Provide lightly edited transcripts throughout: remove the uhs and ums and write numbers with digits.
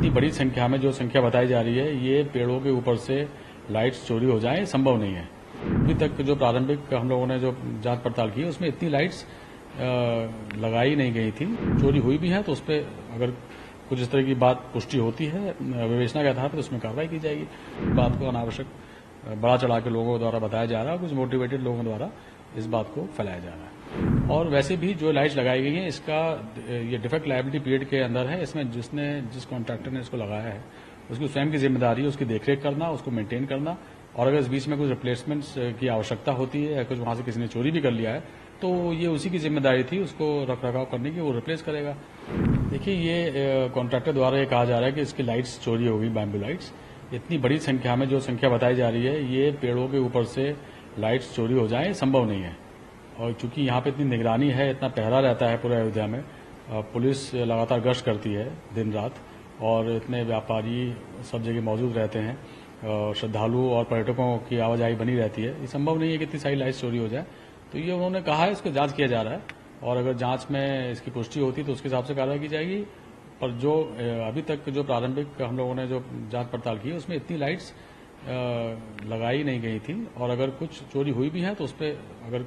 इतनी बड़ी संख्या में जो संख्या बताई जा रही है, ये पेड़ों के ऊपर से लाइट्स चोरी हो जाए संभव नहीं है। अभी तक जो प्रारंभिक हम लोगों ने जो जांच पड़ताल की है उसमें इतनी लाइट्स लगाई नहीं गई थी। चोरी हुई भी है तो उस पर अगर कुछ इस तरह की बात पुष्टि होती है विवेचना के आधार पर उसमें कार्रवाई की जाएगी। बात को अनावश्यक बड़ा चढ़ा के लोगों द्वारा बताया जा रहा है, कुछ मोटिवेटेड लोगों द्वारा इस बात को फैलाया जा रहा है। और वैसे भी जो लाइट्स लगाई गई हैं इसका ये डिफेक्ट लायबिलिटी पीरियड के अंदर है। इसमें जिस कॉन्ट्रैक्टर ने इसको लगाया है उसकी स्वयं की जिम्मेदारी है उसकी देखरेख करना, उसको मेंटेन करना, और अगर इस बीच में कुछ रिप्लेसमेंट्स की आवश्यकता होती है या कुछ वहां से किसी ने चोरी भी कर लिया है तो ये उसी की जिम्मेदारी थी उसको रख रखाव करने की, वो रिप्लेस करेगा। देखिए, ये कॉन्ट्रैक्टर द्वारा ये कहा जा रहा है कि इसकी लाइट्स चोरी हो गई, बैम्बू लाइट्स। इतनी बड़ी संख्या में जो संख्या बताई जा रही है, ये पेड़ों के ऊपर से लाइट्स चोरी हो जाए संभव नहीं है। और चूंकि यहाँ पे इतनी निगरानी है, इतना पहरा रहता है पूरे अयोध्या में, पुलिस लगातार गश्त करती है दिन रात, और इतने व्यापारी सब जगह मौजूद रहते हैं, श्रद्धालु और पर्यटकों की आवाजाही बनी रहती है। ये संभव नहीं है कि इतनी सारी लाइट्स चोरी हो जाए। तो ये उन्होंने कहा है, इसको जांच किया जा रहा है, और अगर जांच में इसकी पुष्टि होती तो उसके हिसाब से कार्रवाई की जाएगी। पर जो अभी तक जो प्रारंभिक हम लोगों ने जो जांच पड़ताल की है उसमें इतनी लाइट्स लगाई नहीं गई थी, और अगर कुछ चोरी हुई भी है तो उस पर अगर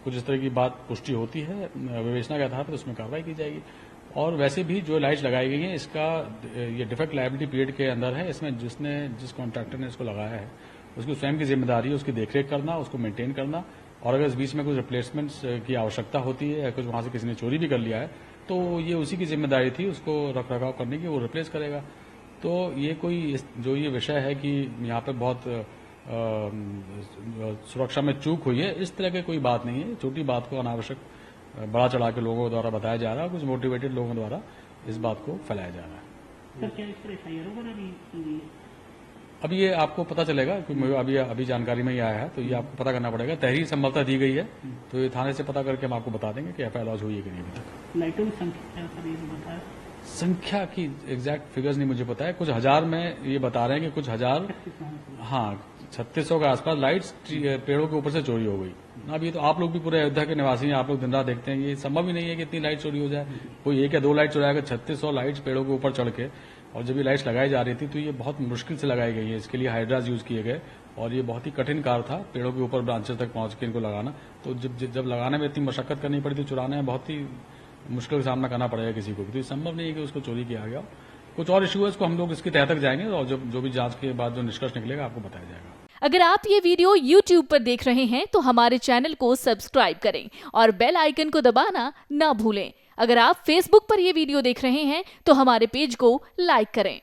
कुछ इस तरह की बात पुष्टि होती है विवेचना के आधार पर उसमें कार्रवाई की जाएगी। और वैसे भी जो लाइट्स लगाई गई हैं इसका ये डिफेक्ट लायबिलिटी पीरियड के अंदर है। इसमें जिस कॉन्ट्रैक्टर ने इसको लगाया है उसकी स्वयं की जिम्मेदारी है उसकी देखरेख करना, उसको मेंटेन करना, और अगर इस बीच में कुछ रिप्लेसमेंट्स की आवश्यकता होती है या कुछ वहां से किसी ने चोरी भी कर लिया है तो ये उसी की जिम्मेदारी थी उसको रख रखाव करने की, वो रिप्लेस करेगा। तो ये कोई जो ये विषय है कि यहाँ पे बहुत सुरक्षा में चूक हुई है, इस तरह की कोई बात नहीं है। छोटी बात को अनावश्यक बड़ा चढ़ा के लोगों द्वारा बताया जा रहा है, कुछ मोटिवेटेड लोगों द्वारा इस बात को फैलाया जा रहा है। सर, क्या इस पर एफआईआर होगा अभी ये आपको पता चलेगा, क्योंकि अभी जानकारी में ही आया है, तो ये आपको पता करना पड़ेगा। तहरीर संभवतः दी गई है, तो ये थाने से पता करके हम आपको बता देंगे कि एफआईआर लॉन्च हुई है कि नहीं अभी तक। लाइटों की संख्या सर ये बताया, संख्या की एग्जैक्ट फिगर्स नहीं मुझे पता है, कुछ हजार में ये बता रहे हैं कि कुछ हजार, हाँ 3600 के आसपास लाइट्स पेड़ों के ऊपर से चोरी हो गई। अब ये तो आप लोग भी पूरे अयोध्या के निवासी हैं, आप लोग दिन रात देखते हैं, ये संभव ही नहीं है कि इतनी लाइट चोरी हो जाए। कोई एक या दो लाइट चुराएगा, 3600 लाइट्स पेड़ों के ऊपर चढ़ के। और जब ये लाइट्स लगाई जा रही थी तो ये बहुत मुश्किल से लगाई गई है, इसके लिए हाइड्राज यूज किए गए, और ये बहुत ही कठिन कार्य था पेड़ों के ऊपर ब्रांचेस तक पहुंच के इनको लगाना। तो जब लगाने में इतनी मशक्कत करनी पड़ी थी, चुराने में बहुत ही मुश्किल का सामना करना पड़ेगा किसी को भी। तो ये संभव नहीं है कि उसको चोरी किया गया। कुछ और इशू है, इसको हम लोग इसकी तह तक जाएंगे, और जो भी जांच के बाद जो निष्कर्ष निकलेगा आपको बताया जाएगा। अगर आप ये वीडियो YouTube पर देख रहे हैं तो हमारे चैनल को सब्सक्राइब करें और बेल आइकन को दबाना ना भूलें। अगर आप Facebook पर ये वीडियो देख रहे हैं तो हमारे पेज को लाइक करें।